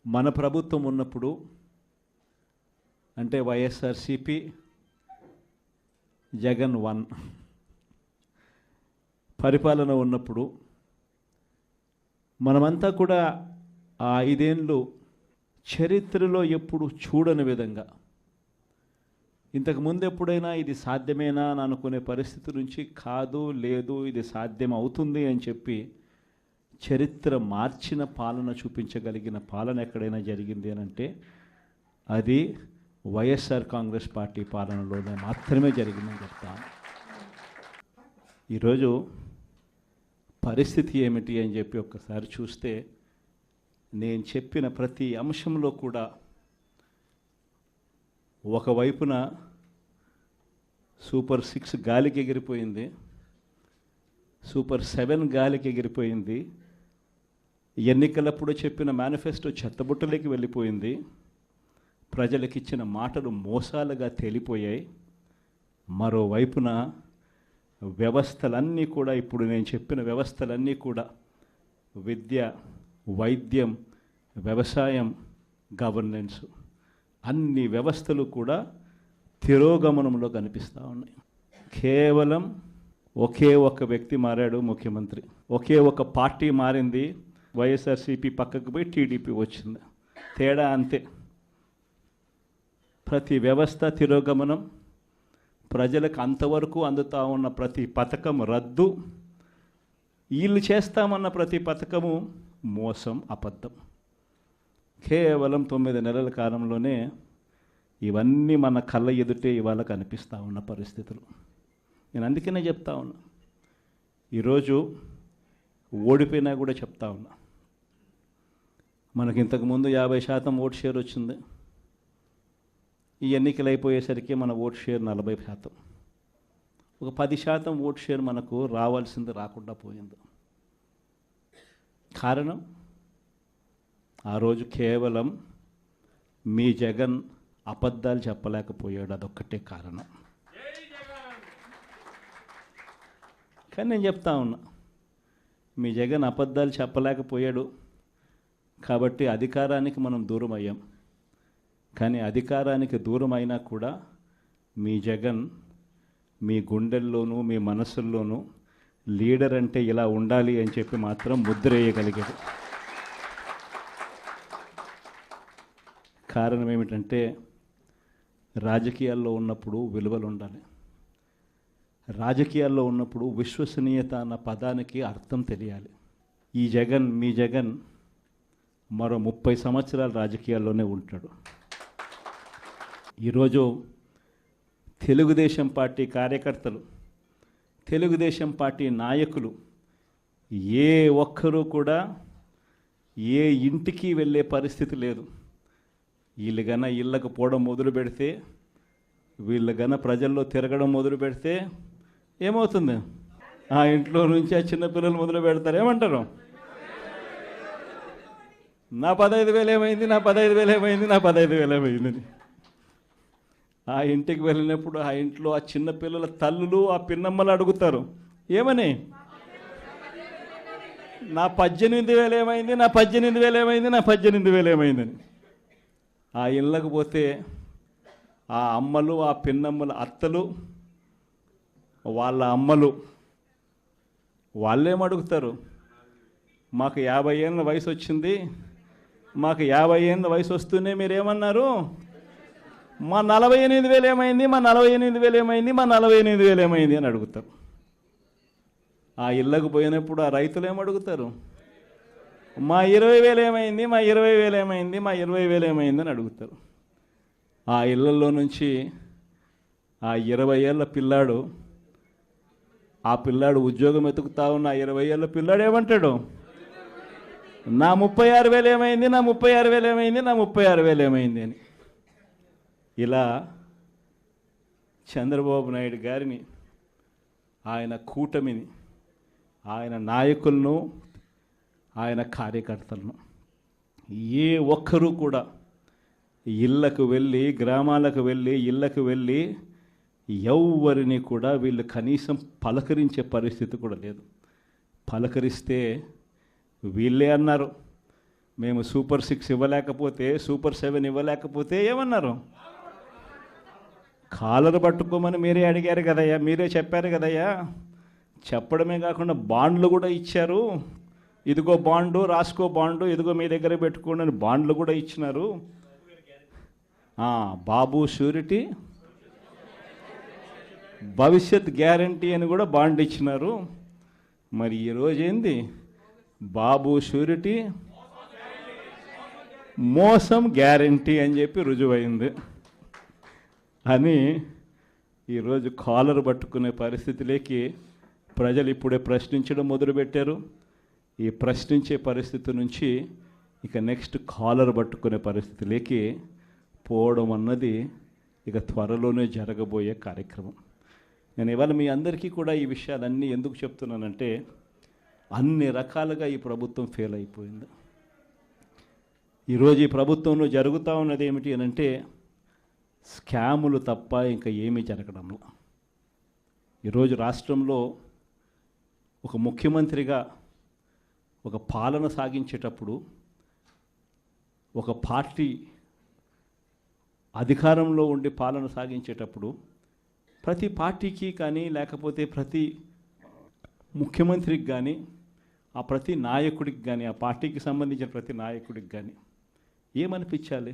మన ప్రభుత్వం ఉన్నప్పుడు అంటే వైఎస్ఆర్సిపి జగన్ 1 పరిపాలన ఉన్నప్పుడు మనమంతా కూడా ఆ 5 ఏళ్ళు చరిత్రలో ఎప్పుడు చూడని విధంగా ఇంతకుముందు ఎప్పుడైనా ఇది సాధ్యమేనా అని అనుకునే పరిస్థితి నుంచి కాదు లేదు ఇది సాధ్యం అవుతుంది అని చెప్పి చరిత్ర మార్చిన పాలన చూపించగలిగిన పాలన ఎక్కడైనా జరిగింది అని అంటే అది వైఎస్ఆర్ కాంగ్రెస్ పార్టీ పాలనలోనే మాత్రమే జరిగిందని చెప్తాను. ఈరోజు పరిస్థితి ఏమిటి అని చెప్పి ఒక్కసారి చూస్తే నేను చెప్పిన ప్రతి అంశంలో కూడా ఒకవైపున సూపర్ 6 గాలికి ఎగిరిపోయింది, సూపర్ 7 గాలికి ఎగిరిపోయింది, ఎన్నికలప్పుడు చెప్పిన మేనిఫెస్టో చెత్తబుట్టలోకి వెళ్ళిపోయింది, ప్రజలకు ఇచ్చిన మాటలు మోసాలుగా తేలిపోయాయి. మరోవైపున వ్యవస్థలన్నీ కూడా ఇప్పుడు నేను చెప్పిన వ్యవస్థలన్నీ కూడా విద్య, వైద్యం, వ్యవసాయం, గవర్నెన్స్ అన్ని వ్యవస్థలు కూడా తిరోగమనంలో కనిపిస్తూ ఉన్నాయి. కేవలం ఒకే ఒక వ్యక్తి మారాడు ముఖ్యమంత్రి, ఒకే ఒక పార్టీ మారింది, వైఎస్ఆర్సీపీ పక్కకు పోయి టీడీపీ వచ్చింది, తేడా అంతే. ప్రతి వ్యవస్థ తిరోగమనం, ప్రజలకు అంతవరకు అందుతూ ఉన్న ప్రతి పథకం రద్దు, వీళ్ళు చేస్తామన్న ప్రతి పథకము మోసం, అబద్ధం. కేవలం 9 నెలల కాలంలోనే ఇవన్నీ మన కళ్ళ ఎదుటే ఇవాళ కనిపిస్తూ ఉన్న పరిస్థితులు. నేను అందుకనే చెప్తా ఉన్నా, ఈరోజు ఓడిపోయినా కూడా చెప్తా ఉన్నా, మనకి ఇంతకుముందు 50% ఓట్ షేర్ వచ్చింది, ఈ ఎన్నికలు అయిపోయేసరికి మన ఓట్ షేర్ 40%. ఒక 10% ఓట్ షేర్ మనకు రావాల్సింది రాకుండా పోయింది. కారణం ఆ రోజు కేవలం మీ జగన్ అబద్ధాలు చెప్పలేకపోయాడు, అదొక్కటే కారణం. కానీ నేను చెప్తా ఉన్నా, మీ జగన్ అబద్ధాలు చెప్పలేకపోయాడు కాబట్టి అధికారానికి మనం దూరం అయ్యాం. కానీ అధికారానికి దూరం అయినా కూడా మీ జగన్ మీ గుండెల్లోనూ మీ మనసుల్లోనూ లీడర్ అంటే ఇలా ఉండాలి అని చెప్పి మాత్రం ముద్ర వేయగలిగాడు. కారణం ఏమిటంటే రాజకీయాల్లో ఉన్నప్పుడు విలువలు ఉండాలి, రాజకీయాల్లో ఉన్నప్పుడు విశ్వసనీయత అన్న పదానికి అర్థం తెలియాలి. ఈ జగన్, మీ జగన్ మరో 30 సంవత్సరాలు రాజకీయాల్లోనే ఉంటాడు. ఈరోజు తెలుగుదేశం పార్టీ కార్యకర్తలు, తెలుగుదేశం పార్టీ నాయకులు ఏ ఒక్కరూ కూడా ఏ ఇంటికి వెళ్ళే పరిస్థితి లేదు. వీళ్ళు గన ఇళ్ళకు పోవడం మొదలు పెడితే, వీళ్ళు గన ప్రజల్లో తిరగడం మొదలు పెడితే ఏమవుతుంది? ఆ ఇంట్లో నుంచి ఆ చిన్నపిల్లలు మొదలు పెడతారు, ఏమంటారు? నా 15,000 ఏమైంది, నా 15,000 ఏమైంది, నా 15,000 ఏమైందని. ఆ ఇంటికి వెళ్ళినప్పుడు ఆ ఇంట్లో ఆ చిన్నపిల్లల తల్లులు, ఆ పిన్నమ్మలు అడుగుతారు, ఏమని? నా 18,000 ఏమైంది, నా 18,000 ఏమైంది, నా 18,000 ఏమైందని. ఆ ఇళ్ళకు పోతే ఆ అమ్మలు, ఆ పిన్నమ్మల అత్తలు, వాళ్ళ అమ్మలు వాళ్ళేమడుగుతారు? మాకు 50 ఏళ్ళ వయసు వచ్చింది, మాకు 50 ఏళ్ళ వయసు వస్తూనే మీరేమన్నారు? మా 48,000 ఏమైంది, మా 48,000 ఏమైంది, మా 48,000 ఏమైంది అని అడుగుతారు. ఆ ఇళ్ళకు పోయినప్పుడు ఆ రైతులు ఏమడుగుతారు? మా 20,000 ఏమైంది, మా 20,000 ఏమైంది, మా 20,000 ఏమైంది అని అడుగుతారు. ఆ ఇళ్ళల్లో నుంచి ఆ 20 ఏళ్ళ పిల్లాడు, ఆ పిల్లాడు ఉద్యోగం ఎతుకుతా ఉన్న 20 ఏళ్ళ పిల్లాడు ఏమంటాడు? నా 36,000 ఏమైంది, నా 36,000 ఏమైంది, నా 36,000 ఏమైంది అని. ఇలా చంద్రబాబు నాయుడు గారిని, ఆయన కూటమిని, ఆయన నాయకులను, ఆయన కార్యకర్తలను ఏ ఒక్కరూ కూడా ఇళ్ళకు వెళ్ళి, గ్రామాలకు వెళ్ళి, ఇళ్ళకు వెళ్ళి ఎవరిని కూడా వీళ్ళు కనీసం పలకరించే పరిస్థితి కూడా లేదు. పలకరిస్తే వీళ్ళే అన్నారు, మేము సూపర్ 6 ఇవ్వలేకపోతే, సూపర్ 7 ఇవ్వలేకపోతే ఏమన్నారు? కాలర్ పట్టుకోమని మీరే అడిగారు కదయ్యా, మీరే చెప్పారు కదయ్యా. చెప్పడమే కాకుండా బాండ్లు కూడా ఇచ్చారు. ఇదిగో బాండు, రాసుకో బాండు, ఇదిగో మీ దగ్గర పెట్టుకోండి అని బాండ్లు కూడా ఇచ్చినారు. బాబు షూరిటీ, భవిష్యత్ గ్యారంటీ అని కూడా బాండ్ ఇచ్చినారు. మరి ఈరోజు ఏంది? బాబు షూరిటీ, మోసం గ్యారంటీ అని చెప్పి రుజువైంది అని ఈరోజు కాలర్ పట్టుకునే పరిస్థితిలోకి ప్రజలు ఇప్పుడే ప్రశ్నించడం మొదలుపెట్టారు. ఈ ప్రశ్నించే పరిస్థితి నుంచి ఇక నెక్స్ట్ కాలర్ పట్టుకునే పరిస్థితిలోకి పోవడం అన్నది ఇక త్వరలోనే జరగబోయే కార్యక్రమం. నేను ఇవాళ మీ అందరికీ కూడా ఈ విషయాలన్నీ ఎందుకు చెప్తున్నానంటే, అన్ని రకాలుగా ఈ ప్రభుత్వం ఫెయిల్ అయిపోయింది. ఈరోజు ఈ ప్రభుత్వంలో జరుగుతూ ఉన్నది ఏమిటి అని అంటే, స్కాములు తప్ప ఇంకా ఏమీ జరగడంలో. ఈరోజు రాష్ట్రంలో ఒక ముఖ్యమంత్రిగా ఒక పాలన సాగించేటప్పుడు, ఒక పార్టీ అధికారంలో ఉండి పాలన సాగించేటప్పుడు ప్రతి పార్టీకి కానీ, లేకపోతే ప్రతి ముఖ్యమంత్రికి కానీ, ఆ ప్రతి నాయకుడికి కానీ, ఆ పార్టీకి సంబంధించిన ప్రతి నాయకుడికి కానీ ఏమనిపించాలి?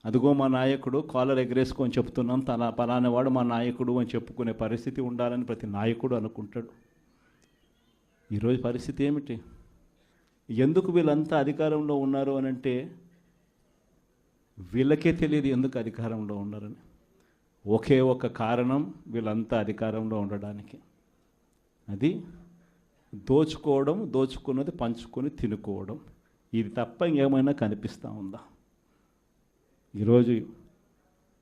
అదిగో మా నాయకుడు, కాలర్ ఎగరేసుకొని చెప్తున్నాం, పలానా వాడు మా నాయకుడు అని చెప్పుకునే పరిస్థితి ఉండాలని ప్రతి నాయకుడు అనుకుంటాడు. ఈరోజు పరిస్థితి ఏమిటి? ఎందుకు వీళ్ళంతా అధికారంలో ఉన్నారు అని అంటే, వీళ్ళకే తెలియదు ఎందుకు అధికారంలో ఉన్నారని. ఒకే ఒక కారణం వీళ్ళంతా అధికారంలో ఉండడానికి, అది దోచుకోవడం, దోచుకున్నది పంచుకొని తినుకోవడం. ఇది తప్ప ఇంకేమైనా కనిపిస్తూ ఉందా? ఈరోజు